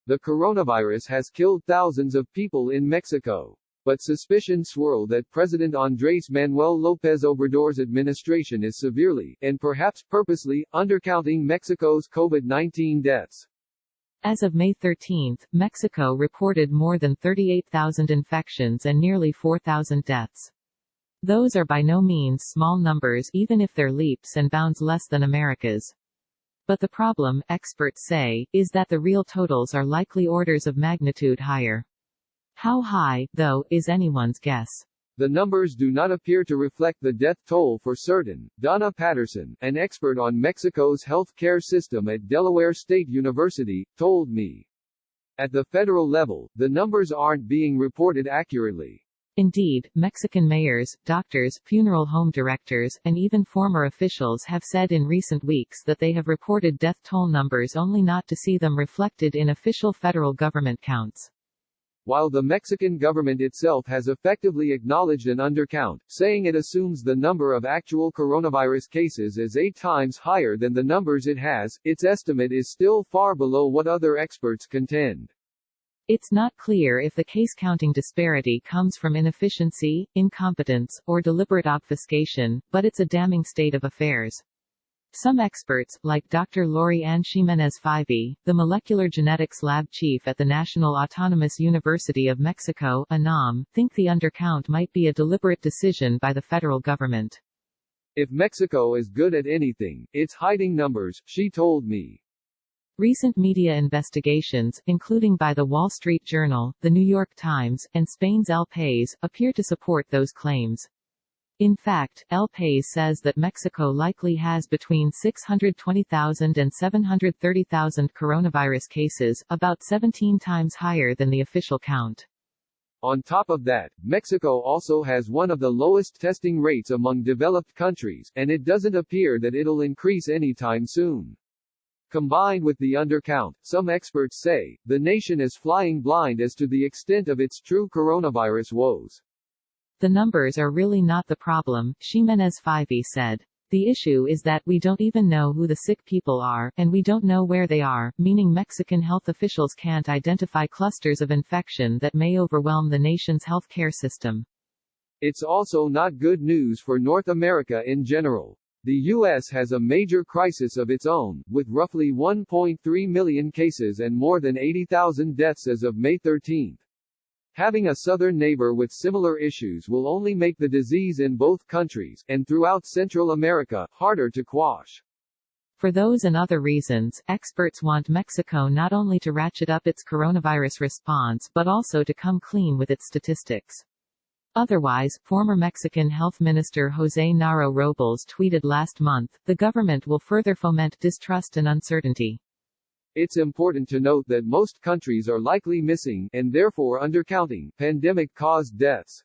The coronavirus has killed thousands of people in Mexico. But suspicion swirl that President Andrés Manuel López Obrador's administration is severely, and perhaps purposely, undercounting Mexico's COVID-19 deaths. As of May 13, Mexico reported more than 38,000 infections and nearly 4,000 deaths. Those are by no means small numbers even if they're leaps and bounds less than America's. But the problem, experts say, is that the real totals are likely orders of magnitude higher. How high, though, is anyone's guess. The numbers do not appear to reflect the death toll for certain, Donna Patterson, an expert on Mexico's health care system at Delaware State University, told me. At the federal level, the numbers aren't being reported accurately. Indeed, Mexican mayors, doctors, funeral home directors, and even former officials have said in recent weeks that they have reported death toll numbers only not to see them reflected in official federal government counts. While the Mexican government itself has effectively acknowledged an undercount, saying it assumes the number of actual coronavirus cases is 8 times higher than the numbers it has, its estimate is still far below what other experts contend. It's not clear if the case-counting disparity comes from inefficiency, incompetence, or deliberate obfuscation, but it's a damning state of affairs. Some experts, like Dr. Lori Ann Ximenez-Fivey, the molecular genetics lab chief at the National Autonomous University of Mexico (UNAM), think the undercount might be a deliberate decision by the federal government. If Mexico is good at anything, it's hiding numbers, she told me. Recent media investigations, including by the Wall Street Journal, the New York Times, and Spain's El País, appear to support those claims. In fact, El País says that Mexico likely has between 620,000 and 730,000 coronavirus cases, about 17 times higher than the official count. On top of that, Mexico also has one of the lowest testing rates among developed countries, and it doesn't appear that it'll increase anytime soon. Combined with the undercount, some experts say, the nation is flying blind as to the extent of its true coronavirus woes. The numbers are really not the problem, Ximenez-Fivey said. The issue is that we don't even know who the sick people are, and we don't know where they are, meaning Mexican health officials can't identify clusters of infection that may overwhelm the nation's healthcare system. It's also not good news for North America in general. The U.S. has a major crisis of its own, with roughly 1.3 million cases and more than 80,000 deaths as of May 13. Having a southern neighbor with similar issues will only make the disease in both countries, and throughout Central America, harder to quash. For those and other reasons, experts want Mexico not only to ratchet up its coronavirus response but also to come clean with its statistics. Otherwise, former Mexican Health Minister José Narro Robles tweeted last month, the government will further foment distrust and uncertainty. It's important to note that most countries are likely missing, and therefore undercounting, pandemic-caused deaths.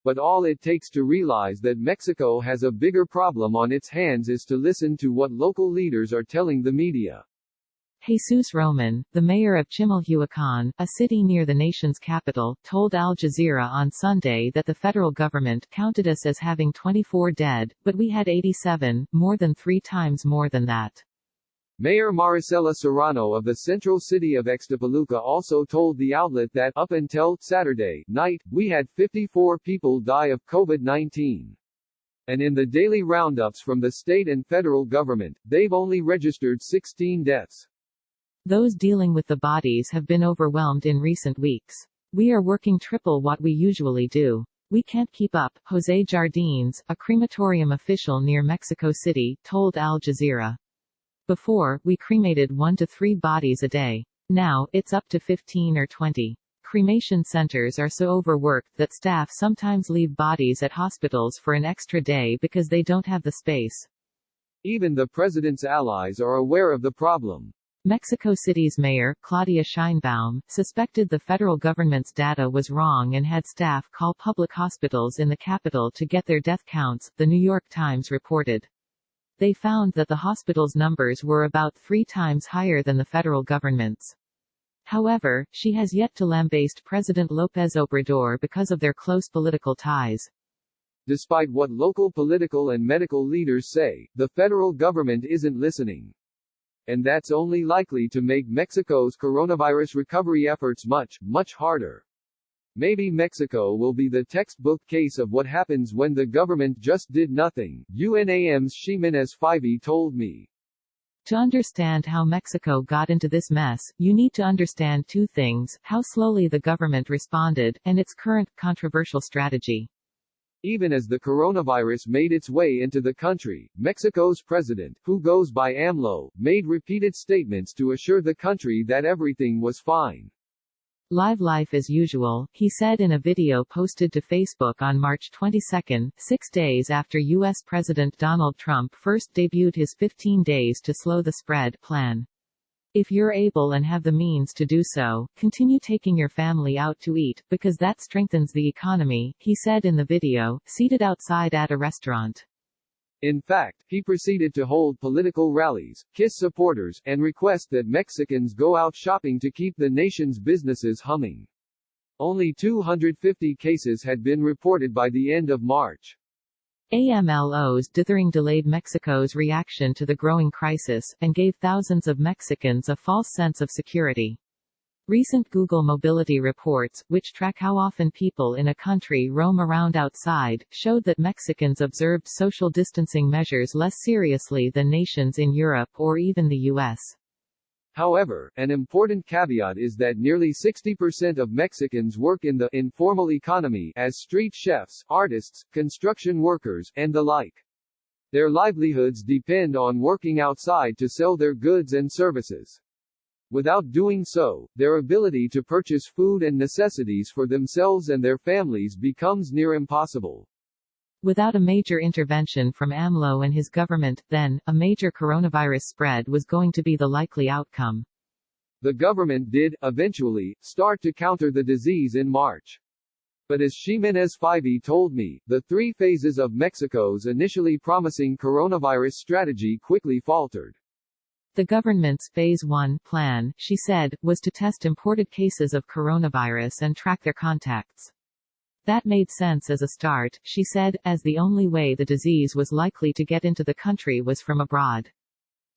But all it takes to realize that Mexico has a bigger problem on its hands is to listen to what local leaders are telling the media. Jesus Roman, the mayor of Chimalhuacán, a city near the nation's capital, told Al Jazeera on Sunday that the federal government counted us as having 24 dead, but we had 87, more than 3 times more than that. Mayor Maricela Serrano of the central city of Ixtapaluca also told the outlet that, up until Saturday night, we had 54 people die of COVID-19. And in the daily roundups from the state and federal government, they've only registered 16 deaths. Those dealing with the bodies have been overwhelmed in recent weeks. We are working triple what we usually do. We can't keep up, José Jardines, a crematorium official near Mexico City, told Al Jazeera. Before, we cremated 1 to 3 bodies a day. Now, it's up to 15 or 20. Cremation centers are so overworked that staff sometimes leave bodies at hospitals for an extra day because they don't have the space. Even the president's allies are aware of the problem. Mexico City's mayor, Claudia Sheinbaum, suspected the federal government's data was wrong and had staff call public hospitals in the capital to get their death counts, the New York Times reported. They found that the hospital's numbers were about 3 times higher than the federal government's. However, she has yet to lambaste President López Obrador because of their close political ties. Despite what local political and medical leaders say, the federal government isn't listening. And that's only likely to make Mexico's coronavirus recovery efforts much, much harder. Maybe Mexico will be the textbook case of what happens when the government just did nothing, UNAM's Ximenez Fivey told me. To understand how Mexico got into this mess, you need to understand two things: how slowly the government responded, and its current, controversial strategy. Even as the coronavirus made its way into the country, Mexico's president, who goes by AMLO, made repeated statements to assure the country that everything was fine. Live life as usual, he said in a video posted to Facebook on March 22, 6 days after U.S. President Donald Trump first debuted his 15 days to slow the spread plan. If you're able and have the means to do so, continue taking your family out to eat, because that strengthens the economy, he said in the video, seated outside at a restaurant. In fact, he proceeded to hold political rallies, kiss supporters, and request that Mexicans go out shopping to keep the nation's businesses humming. Only 250 cases had been reported by the end of March. AMLO's dithering delayed Mexico's reaction to the growing crisis, and gave thousands of Mexicans a false sense of security. Recent Google mobility reports, which track how often people in a country roam around outside, showed that Mexicans observed social distancing measures less seriously than nations in Europe or even the U.S. However, an important caveat is that nearly 60% of Mexicans work in the informal economy as street chefs, artists, construction workers, and the like. Their livelihoods depend on working outside to sell their goods and services. Without doing so, their ability to purchase food and necessities for themselves and their families becomes near impossible. Without a major intervention from AMLO and his government, then, a major coronavirus spread was going to be the likely outcome. The government did, eventually, start to counter the disease in March. But as Ximenez Fivey told me, the three phases of Mexico's initially promising coronavirus strategy quickly faltered. The government's Phase 1 plan, she said, was to test imported cases of coronavirus and track their contacts. That made sense as a start, she said, as the only way the disease was likely to get into the country was from abroad.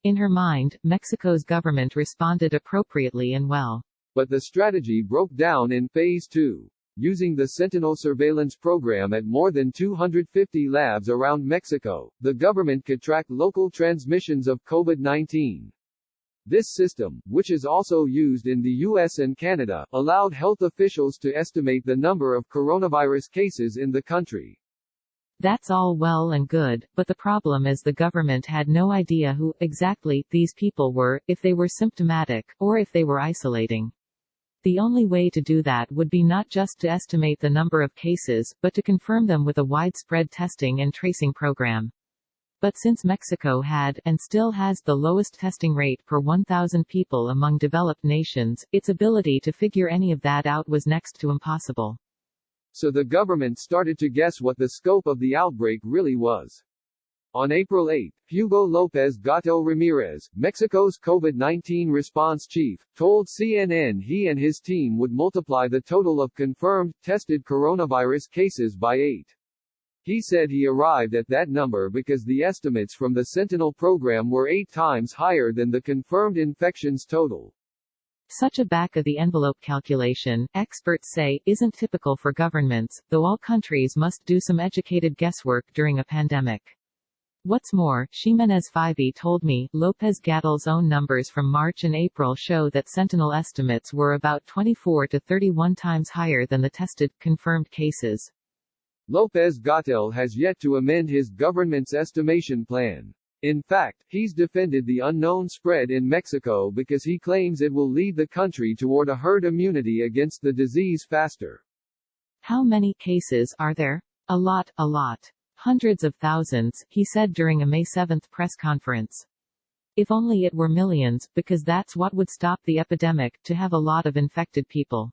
In her mind, Mexico's government responded appropriately and well. But the strategy broke down in Phase 2. Using the Sentinel surveillance program at more than 250 labs around Mexico, the government could track local transmissions of COVID-19. This system, which is also used in the U.S. and Canada, allowed health officials to estimate the number of coronavirus cases in the country. That's all well and good, but the problem is the government had no idea who, exactly, these people were, if they were symptomatic, or if they were isolating. The only way to do that would be not just to estimate the number of cases, but to confirm them with a widespread testing and tracing program. But since Mexico had, and still has, the lowest testing rate per 1,000 people among developed nations, its ability to figure any of that out was next to impossible. So the government started to guess what the scope of the outbreak really was. On April 8, Hugo López Gato Ramirez, Mexico's COVID-19 response chief, told CNN he and his team would multiply the total of confirmed, tested coronavirus cases by 8. He said he arrived at that number because the estimates from the Sentinel program were 8 times higher than the confirmed infections total. Such a back-of-the-envelope calculation, experts say, isn't typical for governments, though all countries must do some educated guesswork during a pandemic. What's more, Ximenez Fivey told me, López Gatell's own numbers from March and April show that Sentinel estimates were about 24 to 31 times higher than the tested, confirmed cases. López Gatell has yet to amend his government's estimation plan. In fact, he's defended the unknown spread in Mexico because he claims it will lead the country toward a herd immunity against the disease faster. How many cases are there? A lot. Hundreds of thousands, he said during a May 7 press conference. If only it were millions, because that's what would stop the epidemic, to have a lot of infected people.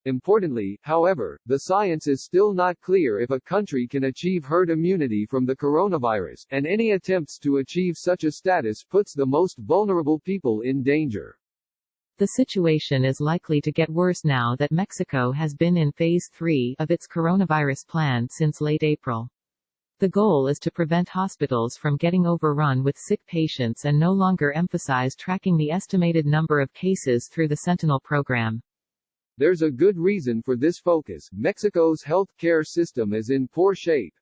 Importantly, however, the science is still not clear if a country can achieve herd immunity from the coronavirus, and any attempts to achieve such a status puts the most vulnerable people in danger. The situation is likely to get worse now that Mexico has been in Phase 3 of its coronavirus plan since late April. The goal is to prevent hospitals from getting overrun with sick patients and no longer emphasize tracking the estimated number of cases through the Sentinel program. There's a good reason for this focus. Mexico's health care system is in poor shape.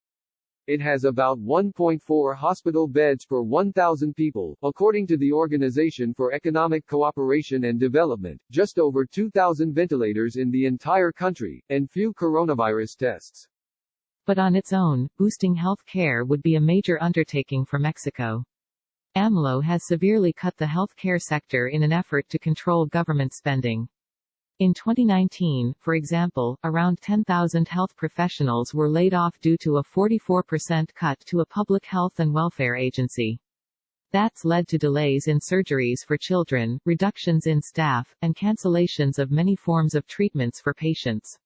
It has about 1.4 hospital beds per 1,000 people, according to the Organization for Economic Cooperation and Development, just over 2,000 ventilators in the entire country, and few coronavirus tests. But on its own, boosting health care would be a major undertaking for Mexico. AMLO has severely cut the health care sector in an effort to control government spending. In 2019, for example, around 10,000 health professionals were laid off due to a 44% cut to a public health and welfare agency. That's led to delays in surgeries for children, reductions in staff, and cancellations of many forms of treatments for patients.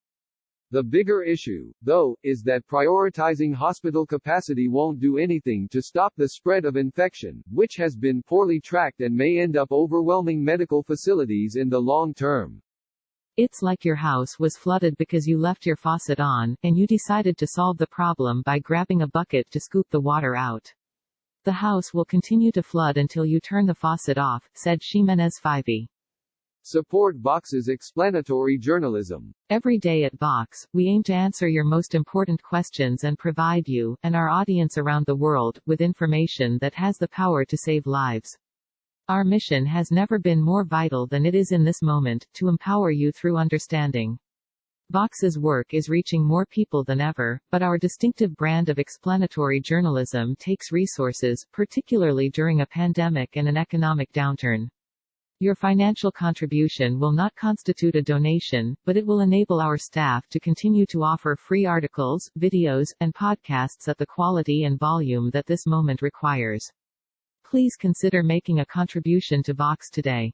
The bigger issue, though, is that prioritizing hospital capacity won't do anything to stop the spread of infection, which has been poorly tracked and may end up overwhelming medical facilities in the long term. It's like your house was flooded because you left your faucet on, and you decided to solve the problem by grabbing a bucket to scoop the water out. The house will continue to flood until you turn the faucet off, said Ximenez Fivey. Support Vox's explanatory journalism. Every day at Vox, we aim to answer your most important questions and provide you, and our audience around the world, with information that has the power to save lives. Our mission has never been more vital than it is in this moment, to empower you through understanding. Vox's work is reaching more people than ever, but our distinctive brand of explanatory journalism takes resources, particularly during a pandemic and an economic downturn. Your financial contribution will not constitute a donation, but it will enable our staff to continue to offer free articles, videos, and podcasts at the quality and volume that this moment requires. Please consider making a contribution to Vox today.